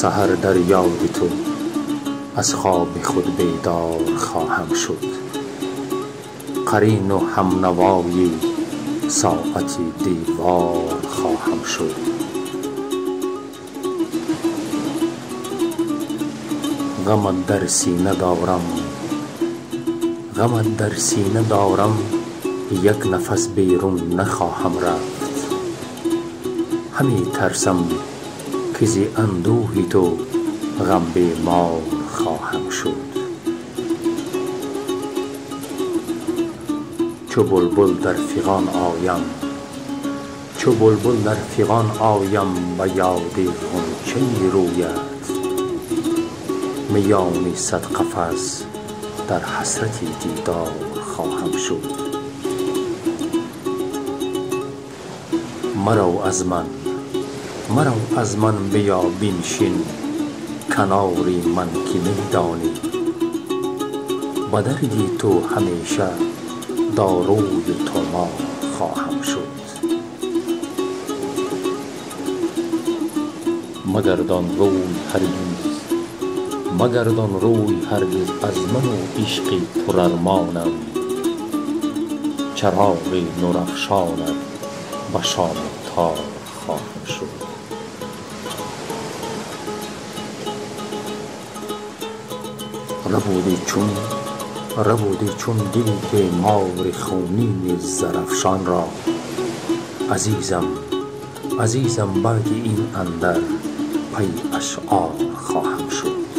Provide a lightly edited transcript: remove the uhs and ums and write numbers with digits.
سحر در یاد تو از خواب خود بیدار خواهم شد. قرین و همنوای ساعتی دیوار خواهم شد. غمت در سینه دارم، غمت در سینه دارم، یک نفس بیرون نخواهم رفت. همی ترسم که زی اندوهی تو غم بیمار خواهم شد. چو بلبل در فغان آیم، چو بلبل در فغان آیم، به یاد غنچه رویت میان صد قفس در حسرت دیدار خواهم شد. مرو از من، مرو از من بیا بنشین کناری من که میدانی به دردی تو همیشه داروی تمام خواهم شد. مگردان روی هرگز، مگردان روی هرگز از من و عشق پرارمانم. چراغ نورافشانت به شام تار خواهم شد. ربودی چون دل بیمار خونین زرافشان را. عزیزم، عزیزم بعد این اندر پی اشعار خواهم شد.